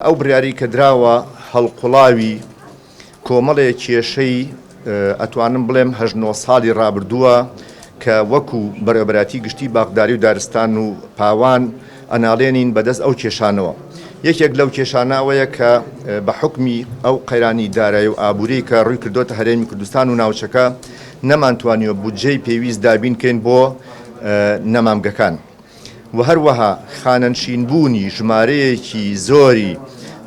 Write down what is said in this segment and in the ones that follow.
ئەو بڕیاری کە دراوە هەڵقوڵاوی کۆمەڵێ کێشەی ئەتوانم بڵێم 19 ساڵی ڕابردووە کە وەکو بەرەبەراتی گشتی باغداری و دارستان و پاوان ئەناڵێنین بەدەست ئەو کێشانەوە. یەکێک لەو کێشانەوەیە کە بە حکمی ئەو قەیرانی دارایی و ئابووری کە ڕووی کردوتە هەرێمی کوردستان و ناوچەکە نەمانتوانیوە بودجەی پێویست دابینکەین بۆ نەمامگەکان. و هەروەها خانەنشینبوونی ژمارەیەکی زۆری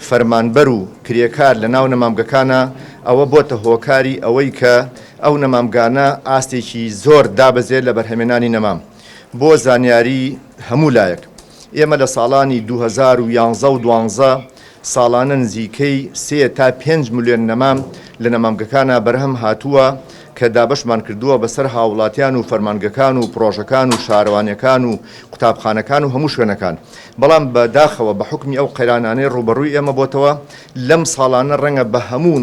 فەرمانبەر و کرێکار لە ناو نەمامگەکانە ئەوە بۆتە هۆکاری ئەوەی کە ئەو نەمامگانە ئاستێکی زۆر دابەزێت لە بەرهەمێنانی نەمام. بۆ زانیاری هەموو لایەک ئێمە لە ساڵانی 2011 و 2012 ساڵانە نزیکەی 3 تا 5 ملیۆن نەمام لە نەمامگەکانە بەرهەم هاتووە کە دابەشمان کردووە بەسەر هاوڵاتیان و فەرمانگەکان و پرۆژەکان و شارەوانیەکان و قوتابخانەکان و هەموو شوێنەکان. بەڵام بەداخەوە بە حکمی ئەو قەیرانانەی ڕوبەڕووی ئێمە بۆتەوە لەم ساڵانە ڕەنگە بە هەموو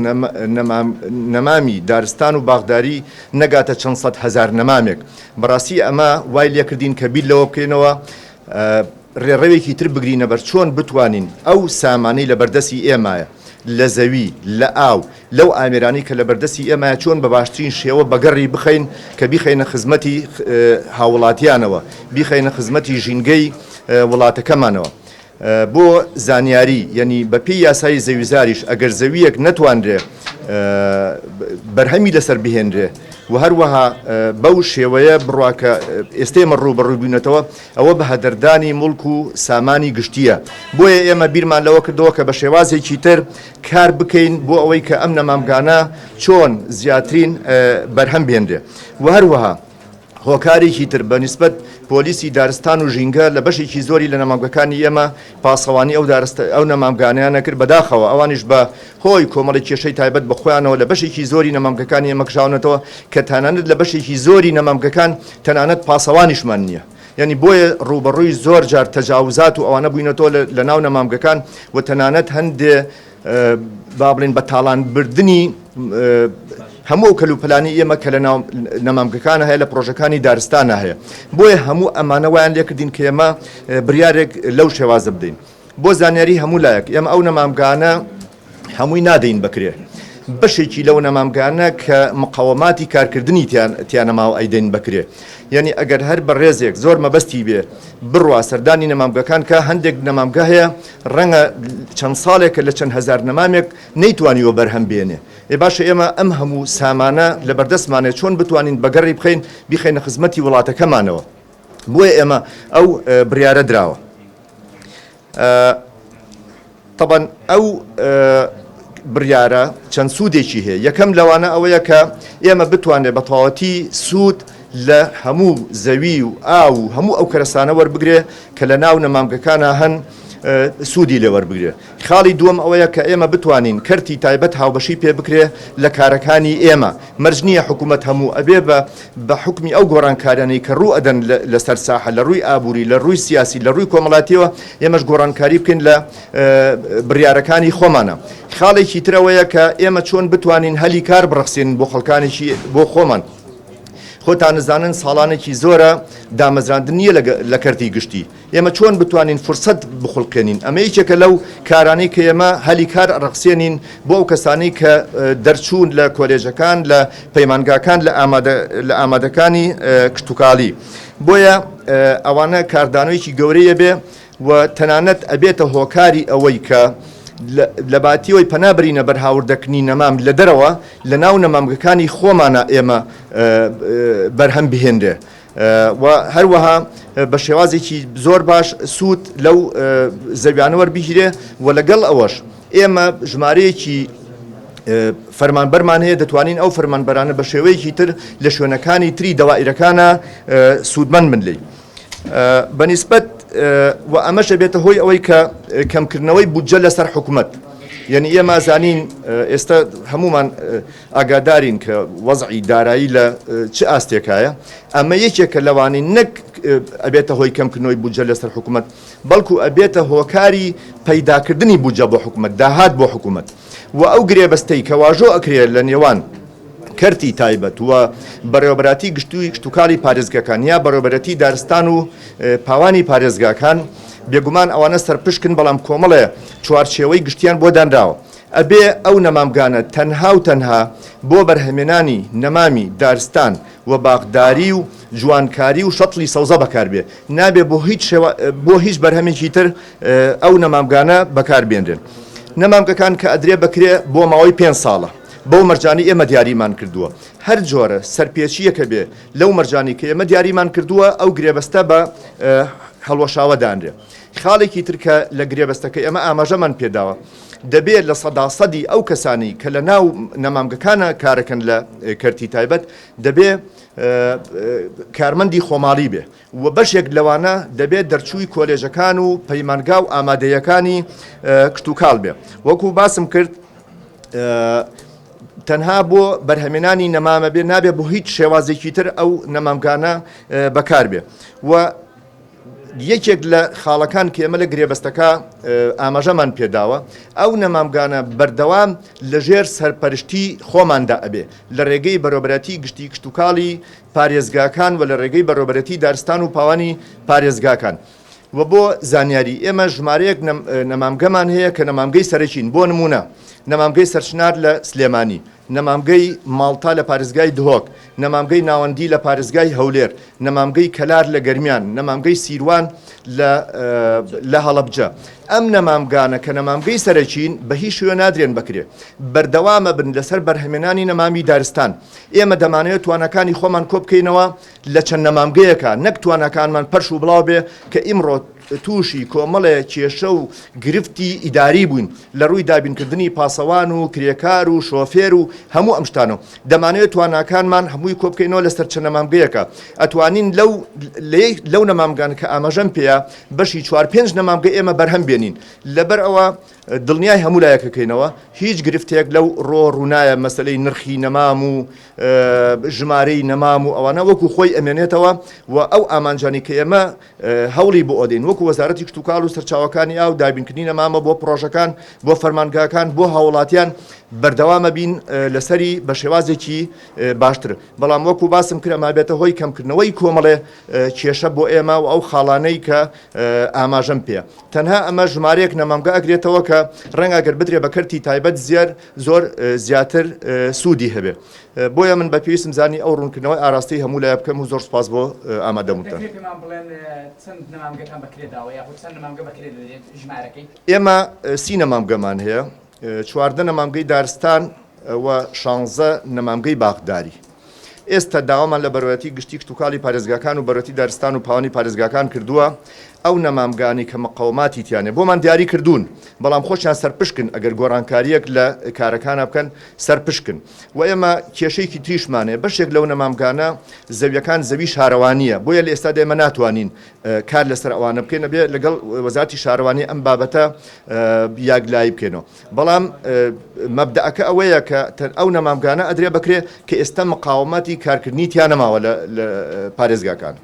نەمامی دارستان و باغداری نەگاتە چەند سەد هەزار نەمامێک. بەڕاستی ئەمە وای لێکردین کە بیر لەوە بکەینەوە ڕێڕەوێکی تر بگرینە بەر چۆن بتوانین ئەو سامانەی لە بەردەستی ئێمایە لە زەوی لە ئاو لەو ئامێرانی کە لە بەردەستی ئێمە چۆن بە باشترین شێوە بەگەڕی بخەین کە بیخەینە خزمەتی هاوڵاتیانەوە، بیخەینە خزمەتی ژینگەی وڵاتەکەمانەوە. بۆ زانیاری یعنی بەپێی یاسای زەویزاریش ئەگەر زەویەک نەتواندرێ بەرهەمی لەسەر بهێنرێ و هەروەها بەو شێوەیە بڕواکە ئێستێمە ڕوبەڕووبوونەتەوە ئەوە بە هەدەردانی مڵک و سامانی گشتیە. بۆیە ئێمە بیرمان لەوە کردەوە کە بە شێوازێکی تر کار بکەین بۆ ئەوەی کە ئەم نەمامگانە چۆن زیاترین بەرهەم بێنرێ. و هەروەها هۆکارێکی تر بە نیسبەت پۆلیسی دارستان و ژینگە لە بەشێکی زۆری لە نەمامگەکانی ئێمە پاسەوانی ئەو نەمامگانیانە کرد بەداخەوە ئەوانیش بە هۆی کۆمەڵی کێشەی تایبەت بەخۆیانەوە لە بەشێکی زۆری نەمامگەکانی ئێمە کشاونەتەوە کە تەنانەت لە بەشێکی زۆری نەمامگەکان تەنانەت پاسەوانیشمان نییە. یعنی بۆیە ڕوبەڕووی زۆر جار تەجاوزات و ئەوانە بووینەتەوە لە ناو نەمامگەکان و تەنانەت هەندێ با بڵێن بە تاڵانبردنی هەموو کەلوپلانی ئێمە کە لە ناو نەمامگەکانە هەیە لە پرۆژەکانی دارستانە هەیە. بۆیە هەموو ئەمانە وایان لێکردین کە ئێمە بڕیارێک لەو شێوازە بدەین. بۆ زانیاری هەموو لایەک ئێمە ئەو نەمامگانە هەمووی نادەین بکرێ. بەشێکی لەو نەمامگانە کە مقاوماتی کارکردنی تیانەماوە ئەیدەین بکرێ. یعنی ئەگەر هەر بە ڕێزێک زۆر مەبەستی بێ بڕوا سەردانی نەمامگەکان کە هەندێک نەمامگە هەیە ڕەنگە چەند ساڵێکە لە چەند هەزار نەمامێک نەیتوانیوە بەرهەم بێنێ. باشە ئێمە ئەم هەموو سامانە لە بەردەستمانێ چۆن بتوانین بەگەڕی بخەین بیخەینە خزمەتی وڵاتەکەمانەوە. بۆیە ئێمە ئەو بڕیارە دراوە. طبعاً ئەو بڕیارە چەند سوودێکی هەیە. یەکەم لەوانە ئەوەیە کە ئێمە بتوانێت بە تەواوەتی سوود لە هەموو زەوی و ئاو و هەموو ئەو کەرەسانە وەربگرێ کە لە ناو نەمامگەکانە هەن سوودی لێ وەربگرێ. خاڵی دووەم ئەوەیە کە ئێمە بتوانین کەرتی تایبەت هاوبەشی پێ بکرێ لە کارەکانی ئێمە. مەرج نییە حکوومەت هەموو ئەبێ بە حکمی ئەو گۆڕانکارانەی کە ڕوو ئەدەن لەسەر ساحە لە ڕووی ئابووری لە ڕووی سیاسی لە ڕووی کۆمەڵاتیەوە ئێمەش گۆڕانکاری بکەین لە بڕیارەکانی خۆمانە. خاڵێکی ترەوەیە کە ئێمە چۆن بتوانین هەلی کار بڕەخسێنین بۆ خەڵکانێکی بۆ خۆمان. خۆتان نزانن ساڵانێکی زۆرە دامەزراندن نییە لە کەرتی گشتی. ئێمە چۆن بتوانین فرسەت بخڵقێنین. ئەمە یەکێکە لەو کارانەی کە ئێمە هەلی کار ڕەخسێنین بۆ ئەو کەسانی کە دەرچوون لە کۆلێژەکان لە پەیمانگاکان لە ئامادەکانی کشتتوکاڵی. بۆیە ئەوانە کاردانەوەیکی گەورەیە بێ و تەنانەت ئەبێتە هۆکاری ئەوەی کە لە باتیەوەی پەنابرینە بەرهاوردەکردنی نەمام لە دەرەوە لە ناو نەمامگەکانی خۆمانە ئێمە بەرهەم بهێنرێ و هەروەها بە شێوازێکی زۆر باش سوود لەو زەویانە وەربگیرێ و لەگەڵ ئەوەش ئێمە ژمارەیەکی فەرمانبەرمان هەیە دەتوانین ئەو فەرمانبەرانە بە شێوەیەکی تر لە شوێنەکانی تری دەوائیرەکانە سوودمەند بنلێ. بەنسبەت و ئەمەشە بێتە هۆی ئەوەی کە کەمکردنەوەی بودجە لەسەر حکوومەت. یعنی ئێمە زانین ئێستا هەمومان ئاگادارین کە وەزعی دارایی لە چه ئاستێکایە. ئەمە یەکێکە لەوانەی نەک ئەبێتە هۆی کەمکردنەوەی بودجە لەسەر حکوومەت بەڵکو ئەبێتە هۆکاری پەیداکردنی بودجە بۆ حکوومەت داهات بۆ حکوومەت. و ئەو گرێبەستەی کە واژۆ ئەکرێت لە نێوان کەرتی تایبەت وە بەڕێوەبەتی گشتوکاڵی پارێزگاکان یا بەڕێوەبەتی دارستان و پاوانی پارێزگاکان بێگومان ئەوانە سەرپشکن بەڵام کۆمەڵێ چوارچێوەی گشتیان بۆ دانراوە ئەبێ ئەو نەمامگانە تەنها و تەنها بۆ بەرهەمێنانی نەمامی دارستان و باغداری و جوانکاری و شەتڵی سەوزە بەکاربێ نابێ بۆ هیچ بەرهەمێکی تر ئەو نەمامگانە بەکاربێنرێن نەمامگەکان کە ئەدرێ بکرێ بۆ ماوەی 5 ساڵە بەو مەرجانی ئێمە دیاریمان کردووە هەر جۆرە سەرپێچیەکە بێ لەو مەرجانی کە ئێمە دیاریمان کردووە ئەو گرێبەستە بە هەڵوەشاوە دانرێ خاڵێکی ترکە لە گرێبەستەکە ئێمە ئاماژەمان پێداوە دەبێت لە سەداسەدی ئەو کەسانی کە لە ناو نەمامگەکانە کارەکەن لە کەرتی تایبەت دەبێ کارمەندی خۆماڵی بێ و بەشێک لەوانە دەبێت دەرچووی کۆلێژەکان و پەیمانگا و ئامادەیەکانی کشتتوکاڵ بێ وەکو باسم کرد تەنها بۆ بەرهەمێنانی نەمامە بێ نابێ بۆ هیچ شێوازێکی تر ئەو نەمامگانە بەکار بێ و یەکێک لە خاڵەکان کە ئێمە لە گرێبەستەکە ئاماژەمان پێداوە ئەو نەمامگانە بەردەوام لەژێر سەرپەرشتی خۆماندا ئەبێ لە ڕێگەی بەڕێوەبەتی گشتی کشتتوکاڵی پارێزگاکان و لە ڕێگەی بەڕێوەبەتی دارستان و پاوانی پارێزگاکان و بۆ زانیاری ئێمە ژمارەیەک نەمامگەمان هەیە کە نەمامگەی سەرەکین بۆ نمونە نەمامگەی سەرچنار لە سلێمانی نەمامگەی ماڵتا لە پارێزگای دهۆک نەمامگەی ناوەندی لە پارێزگای هەولێر نەمامگەی کەلار لە گەرمیان نەمامگەی سیروان لە هەڵەبجە ئەم نەمامگانە کە نەمامگەی سەرەکین بە هیچ شوێ نادرێن بکرێ بەردەوامە بن لەسەر بەرهەمێنانی نەمامی دارستان ئێمە دەمانەوێت توانەکانی خۆمان کۆ بکەینەوە لە چەند نەمامگەیەکە نەک توانەکانمان پەرش و بڵاو بێ کە ئیمڕۆ تووشی کۆمەڵێ کێشە و گرفتی ئیداری بووین لە ڕووی دابینکردنی پاسەوان و کرێکار و شۆفێر و هەموو ئەم شتانەوە دەمانوێت تواناکانمان هەمووی کۆ بکەینەوە لەسەر چەند نەمامگەیەکە ئەتوانین لەو نەمامگان کە ئاماژەم پێەیە بەشی 4-5 نەمامگە ئێمە بەرهەم بێنین لەبەر ئەوە دڵنیای هەموو لایەکەکەینەوە هیچ گرفتێک لەو ڕوونایە مەسلەی نرخی نەمام و ژمارەی نەمام و ئەوانە وەکو خۆی ئەمێنێتەوە و ئەو ئامانجانی کە ئێمە هەوڵی بۆ ئۆدەین وەکو وەزارەتی کشتتوکاڵ و سەرچاوەکانی ئاو دابینکردنی نەمامە بۆ پرۆژەکان بۆ فەرمانگاکان بۆ هاوڵاتیان بەردەوامە بین لەسەری بە شێوازێکی باشتر بەڵام وەکو باسم کرد ئەما بێتە هۆی کەمکردنەوەی کۆمەڵێ کێشە بۆ ئێمە و ئەو خاڵانەی کە ئاماژەم پێ تەنها ئەمە ژمارەیەک نەمامگە ئەگرێتەوە کە ڕەنگە گەر بدرێ بە کەرتی تایبەت زۆر زیاتر سوودی هەبێ بۆیە من بە پێویستم زانی ئەو ڕوونکردنەوەی ئاراستی هەموو لای بکەم و زۆر سپاس بۆ ئامادەبوونتان ئێمە 30 نەمامگەمان هەیە 14 نەمامگەی دارستان و 16 نەمامگەی باغداری ئێستا داوامان لە بەڕێوەتی گشتی کشتتوکاڵی پارێزگاکان و بەڕێوەتی دارستان و پاوانی پارێزگاکان کردووە ئەو نەمامگانی کە مەقاوماتی تیانێ بۆمان دیاری کردوون بەڵام خۆشیان سەرپشکن ئەگەر گۆڕانکاریەک لە کارەکانە بکەن سەرپشکن و ئێمە کێشەیەکی تریشمانێ بەشێک لەو نەمامگانە زەویەکان زەوی شارەوانیە بۆیە لە ئێستا ئێمە ناتوانین کار لەسەر ئەوانە بکەین بێ لەگەڵ وەزارەتی شارەوانی ئەم بابەتە یاگلایی بکەینەوە بەڵام مەبدەعەکە ئەوەیە کە ئەو نەمامگانە ئەدرێ بکرێ کە ئێستا مقاومەتی کارکردنی تیان نەماوە لە پارێزگاکان